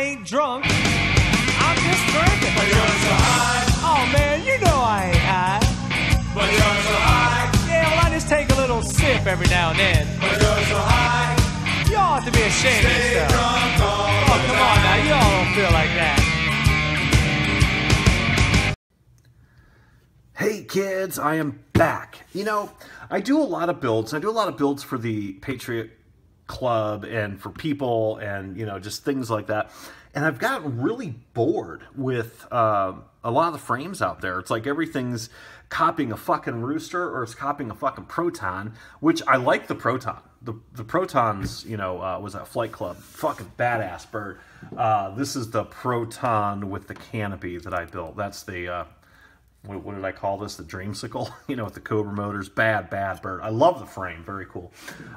ain't drunk, I'm just drinking. But you're so high. Oh man, you know I ain't high. But you're so high. Yeah, well I just take a little sip every now and then. But you're so high. You all ought to be ashamed of Stay yourself. drunk all Oh, the come on now, you all don't feel like that. Hey kids, I am back. You know, I do a lot of builds. I do a lot of builds for the Patriot Club and for people and, you know, just things like that. And I've gotten really bored with a lot of the frames out there. It's like everything's copying a fucking Rooster or it's copying a fucking Proton, which I like the Proton. The Protons, you know, was at Flight Club. Fucking badass bird. This is the Proton with the canopy that I built. That's the... what did I call this? The Dreamsicle, you know, with the Cobra motors. Bad bird. I love the frame. Very cool.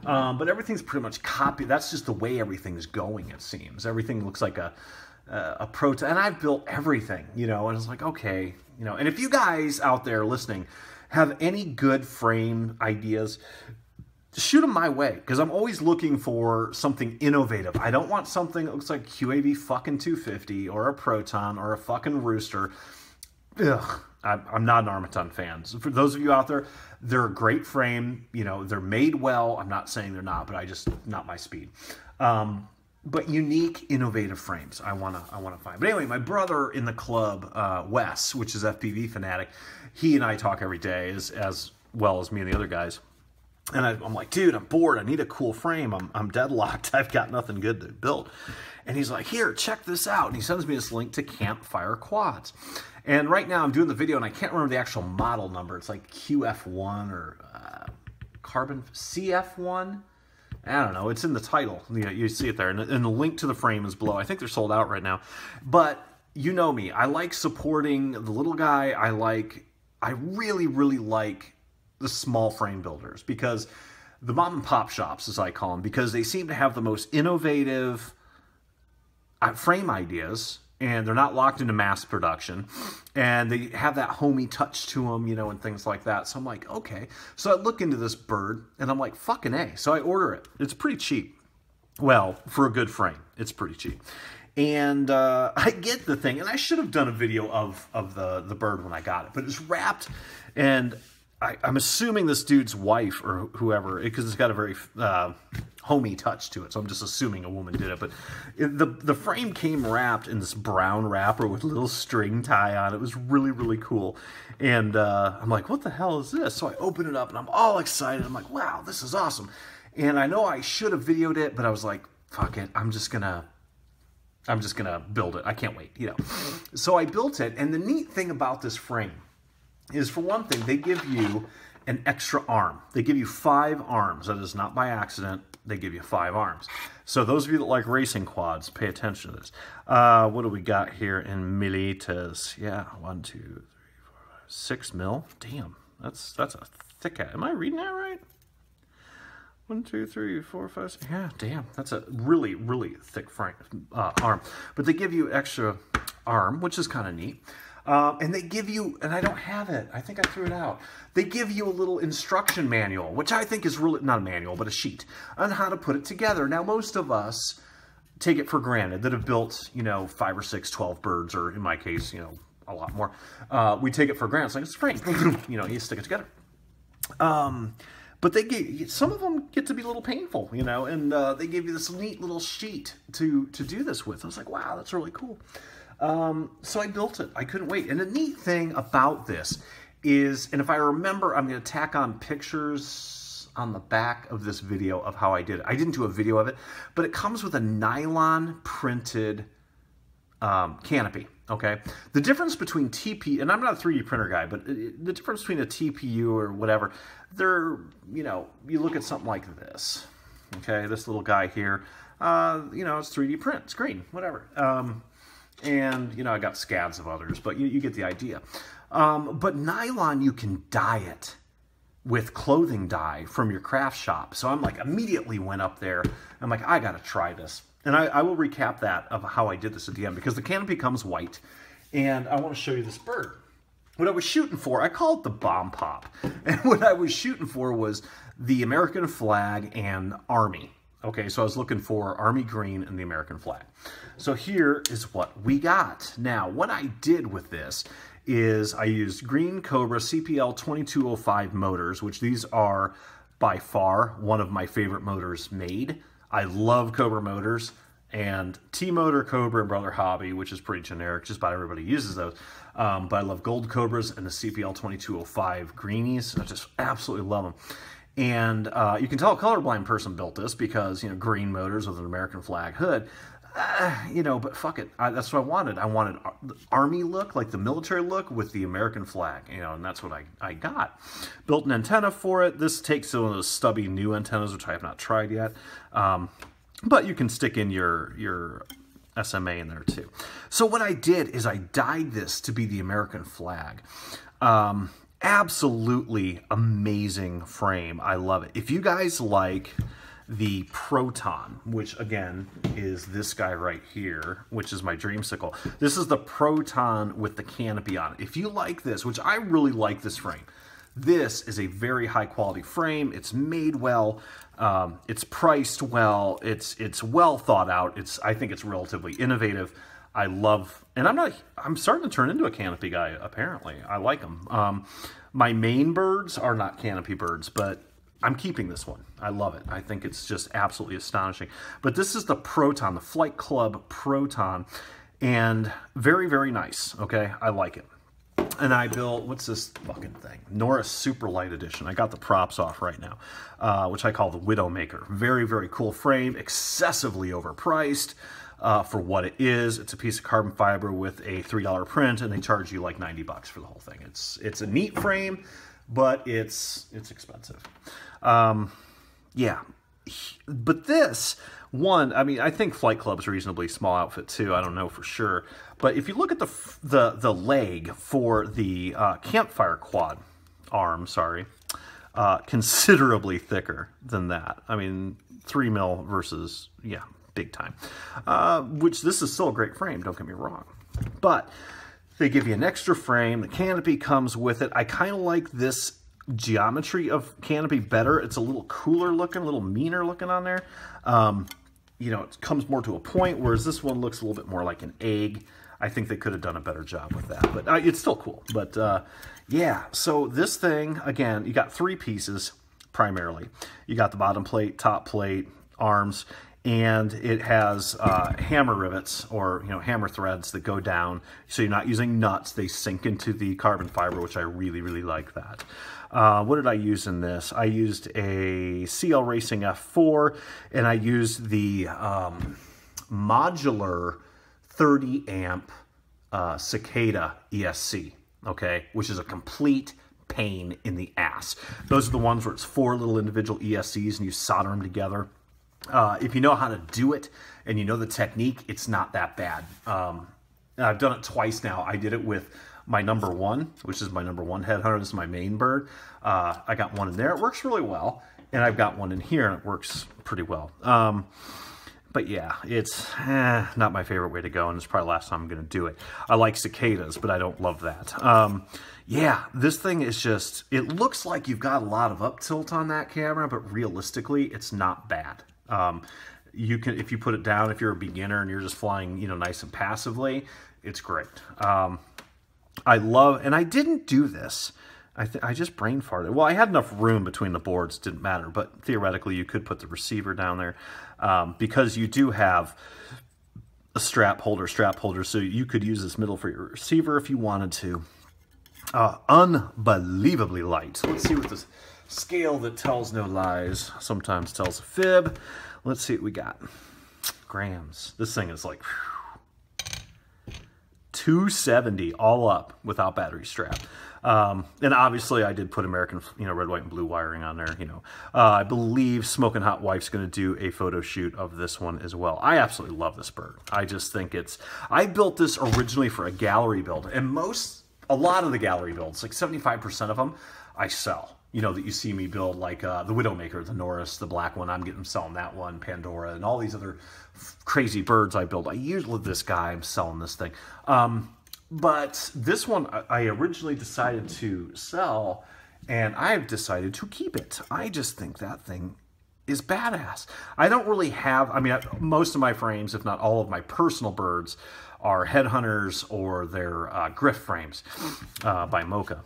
But everything's pretty much copied. That's just the way everything's going, it seems. Everything looks like a Proton. And I've built everything, you know, and it's like, okay, you know. And if you guys out there listening have any good frame ideas, shoot them my way, because I'm always looking for something innovative. I don't want something that looks like QAV fucking 250 or a Proton or a fucking Rooster. Ugh. I'm not an Armaton fan. So for those of you out there, they're a great frame. You know, they're made well. I'm not saying they're not, but not my speed. But unique, innovative frames I wanna find. But anyway, my brother in the club, Wes, which is FPV Fanatic, he and I talk every day as well as me and the other guys. And I'm like, dude, I'm bored. I need a cool frame. I'm deadlocked. I've got nothing good to build. And he's like, here, check this out. And he sends me this link to Campfire quads. And right now I'm doing the video and I can't remember the actual model number. It's like QF1 or Carbon CF1. I don't know. It's in the title. You see it there. And the link to the frame is below. I think they're sold out right now. But you know me. I like supporting the little guy. I really, really like the small frame builders, because the mom and pop shops, as I call them, because they seem to have the most innovative frame ideas, and they're not locked into mass production, and they have that homey touch to them, you know, and things like that. So I'm like, okay. So I look into this bird, and I'm like, fucking A. So I order it. It's pretty cheap. Well, for a good frame, it's pretty cheap. And I get the thing, and I should have done a video of the bird when I got it, but it's wrapped, and I'm assuming this dude's wife or whoever, because it's got a very homey touch to it, so I'm just assuming a woman did it. But the frame came wrapped in this brown wrapper with a little string tie on it. It was really, really cool. And I'm like, what the hell is this? So I open it up, and I'm all excited. I'm like, wow, this is awesome. And I know I should have videoed it, but I was like, fuck it, I'm just gonna build it. I can't wait, you know. So I built it, and the neat thing about this frame is, for one thing, they give you an extra arm. They give you 5 arms. That is not by accident. They give you 5 arms. So those of you that like racing quads, pay attention to this. What do we got here in millimeters? Yeah, 1, 2, 3, 4, 5, 6 mil. Damn, that's a thick ass. Am I reading that right? 1, 2, 3, 4, 5, 6. Yeah, damn, that's a really, really thick frame, arm. But they give you extra arm, which is kind of neat. And they give you, and I don't have it, I think I threw it out. They give you a little instruction manual, which I think is really, not a manual, but a sheet on how to put it together. Now, most of us take it for granted that have built, you know, 5 or 6, 12 birds, or in my case, you know, a lot more. We take it for granted. It's like, it's a frame. You know, you stick it together. But they give, some of them get to be a little painful, you know, and they give you this neat little sheet to do this with. I was like, wow, that's really cool. So I built it. I couldn't wait. And the neat thing about this is, and if I remember, I'm going to tack on pictures on the back of this video of how I did it. I didn't do a video of it, but it comes with a nylon printed canopy. Okay. The difference between TP, and I'm not a 3D printer guy, but the difference between a TPU or whatever, they're, you know, you look at something like this. Okay. This little guy here, you know, it's 3D print. It's green, whatever. And, you know, I got scads of others, but you get the idea. But nylon, you can dye it with clothing dye from your craft shop. So I'm like, immediately went up there. I'm like, I got to try this. And I will recap that of how I did this at the end, because the canopy comes white. And I want to show you this bird. What I was shooting for, I call it the bomb pop. And what I was shooting for was the American flag and Army. Okay, so I was looking for Army green and the American flag. So here is what we got. Now, what I did with this is I used Green Cobra CPL 2205 motors, which these are by far one of my favorite motors made. I love Cobra motors, and T-Motor, Cobra, and Brother Hobby, which is pretty generic, just about everybody uses those. But I love Gold Cobras and the CPL 2205 greenies. I just absolutely love them. And you can tell a colorblind person built this because, you know, green motors with an American flag hood. You know, but fuck it. That's what I wanted. I wanted the Army look, like the military look with the American flag, you know, and that's what I got. Built an antenna for it. This takes one of those stubby new antennas, which I have not tried yet. But you can stick in your SMA in there too. So what I did is I dyed this to be the American flag. Absolutely amazing frame. I love it. If you guys like the Proton, which again is this guy right here, which is my Dreamsicle. This is the Proton with the canopy on it. If you like this, which I really like this frame, this is a very high quality frame. It's made well. It's priced well. It's well thought out. I think it's relatively innovative. I love, and I'm starting to turn into a canopy guy, apparently. I like them. My main birds are not canopy birds, but I'm keeping this one. I love it. I think it's just absolutely astonishing. But this is the Proton, the Flight Club Proton, and very, very nice, okay? I like it. And I built, what's this fucking thing? Norris Super Light Edition. I got the props off right now, which I call the Widowmaker. Very, very cool frame, excessively overpriced. For what it is. It's a piece of carbon fiber with a $3 print, and they charge you like 90 bucks for the whole thing. It's a neat frame, but it's expensive. Yeah, but this one, I mean, I think Flight Club's a reasonably small outfit too. I don't know for sure, but if you look at the leg for the Campfire quad arm, considerably thicker than that. I mean, 3 mil versus, yeah, big time. Which this is still a great frame, don't get me wrong. But they give you an extra frame. The canopy comes with it. I kind of like this geometry of canopy better. It's a little cooler looking, a little meaner looking on there. You know, it comes more to a point, whereas this one looks a little bit more like an egg. I think they could have done a better job with that, but it's still cool. But yeah, so this thing, again, you got 3 pieces primarily. You got the bottom plate, top plate, arms, and it has hammer rivets, or, you know, hammer threads that go down. So you're not using nuts. They sink into the carbon fiber, which I really, really like that. What did I use in this? I used a CL Racing F4, and I used the modular 30 amp Cicada ESC, okay, which is a complete pain in the ass. Those are the ones where it's 4 little individual ESCs and you solder them together. If you know how to do it and you know the technique, it's not that bad. I've done it twice now. I did it with my number 1, which is my number 1 headhunter. This is my main bird. I got one in there. It works really well. And I've got one in here, and it works pretty well. But yeah, it's not my favorite way to go, and it's probably the last time I'm going to do it. I like cicadas, but I don't love that. Yeah, this thing is just, it looks like you've got a lot of up tilt on that camera, but realistically, it's not bad. You can, if you put it down, if you're a beginner and you're just flying, you know, nice and passively, it's great. I love, and I didn't do this. I just brain farted. Well, I had enough room between the boards, didn't matter, but theoretically you could put the receiver down there because you do have a strap holder, so you could use this middle for your receiver if you wanted to. Unbelievably light. So let's see what this scale that tells no lies sometimes tells a fib. Let's see what we got. Grams. This thing is like 270 all up without battery strap. And obviously I did put American, you know, red, white, and blue wiring on there, you know. I believe Smokin' Hot Wife's going to do a photo shoot of this one as well. I absolutely love this bird. I just think it's, I built this originally for a gallery build, and a lot of the gallery builds, like 75% of them, I sell. You know, that you see me build, like the Widowmaker, the Norris, the black one, I'm selling that one, Pandora, and all these other crazy birds I build. I usually, this guy, I'm selling this thing. But this one, I originally decided to sell, and I've decided to keep it. I just think that thing is badass. I don't really have, I mean, most of my frames, if not all of my personal birds, are headhunters or they're Griff frames by Mocha.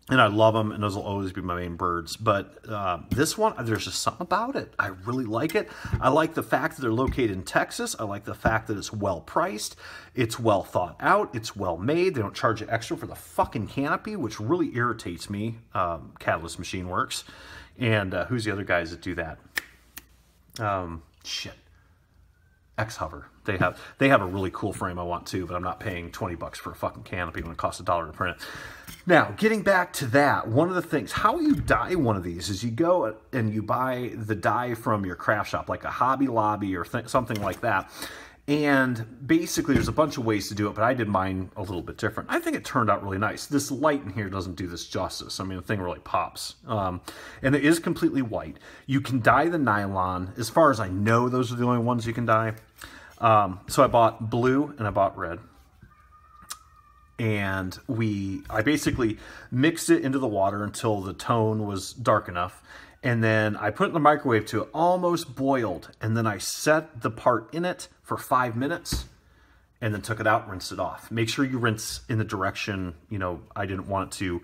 And I love them, and those will always be my main birds. But this one, there's just something about it. I really like it. I like the fact that they're located in Texas. I like the fact that it's well priced. It's well thought out. It's well made. They don't charge you extra for the fucking canopy, which really irritates me. Catalyst Machine Works. And who's the other guys that do that? Shit. X-Hover. They have a really cool frame I want too, but I'm not paying 20 bucks for a fucking canopy when it costs $1 to print it. Now, getting back to that, one of the things, how you dye one of these is you go and you buy the dye from your craft shop, like a Hobby Lobby or something like that. And basically, there's a bunch of ways to do it, but I did mine a little bit different. I think it turned out really nice. This light in here doesn't do this justice. I mean, the thing really pops. And it is completely white. You can dye the nylon. As far as I know, those are the only ones you can dye. So I bought blue and I bought red. And I basically mixed it into the water until the tone was dark enough. And then I put it in the microwave to it almost boiled. And then I set the part in it for 5 minutes and then took it out and rinsed it off. Make sure you rinse in the direction, you know, I didn't want it to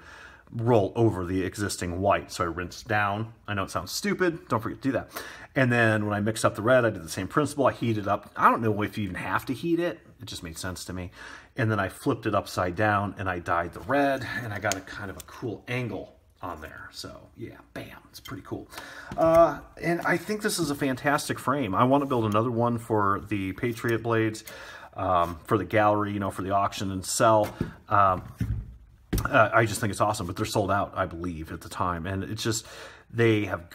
roll over the existing white. So I rinsed down. I know it sounds stupid. Don't forget to do that. And then when I mixed up the red, I did the same principle. I heated up. I don't know if you even have to heat it. It just made sense to me. And then I flipped it upside down and I dyed the red and I got a kind of a cool angle on there. So yeah, bam, it's pretty cool. And I think this is a fantastic frame. I want to build another one for the Patriot blades, for the gallery, you know, for the auction and sell. I just think it's awesome, but they're sold out, I believe, at the time. And it's just, they have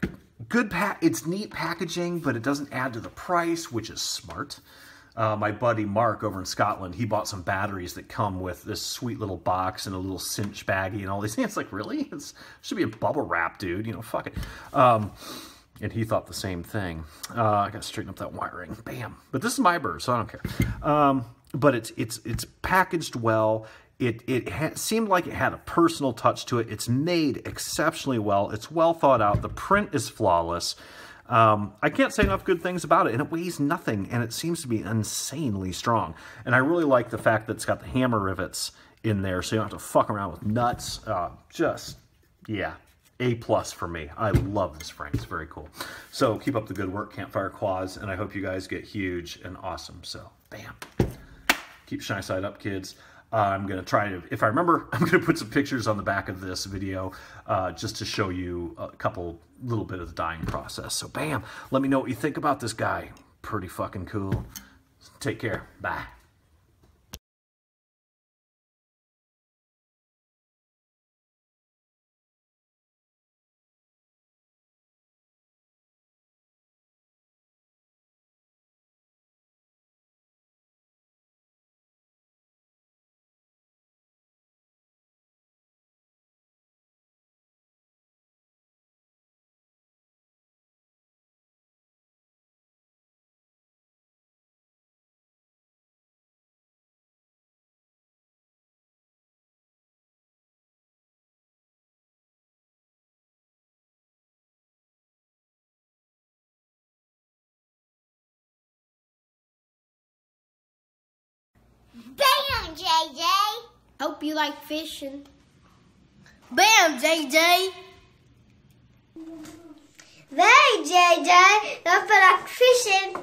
good, it's neat packaging, but it doesn't add to the price, which is smart. My buddy Mark over in Scotland, he bought some batteries that come with this sweet little box and a little cinch baggie and all these things. It's like, really? It should be a bubble wrap, dude. You know, fuck it. And he thought the same thing. I got to straighten up that wiring. Bam. But this is my bird, so I don't care. But it's packaged well. It seemed like it had a personal touch to it. It's made exceptionally well. It's well thought out. The print is flawless. I can't say enough good things about it, and it weighs nothing, and it seems to be insanely strong. And I really like the fact that it's got the hammer rivets in there, so you don't have to fuck around with nuts. Yeah, A+ for me. I love this frame. It's very cool. So keep up the good work, Campfire Quads, and I hope you guys get huge and awesome. So, bam. Keep shiny side up, kids. I'm going to try to, if I remember, I'm going to put some pictures on the back of this video just to show you a little bit of the dyeing process. So bam, let me know what you think about this guy. Pretty fucking cool. Take care. Bye. Bam, JJ! Hope you like fishing. Bam, JJ! Hey, JJ! Hope you like fishing.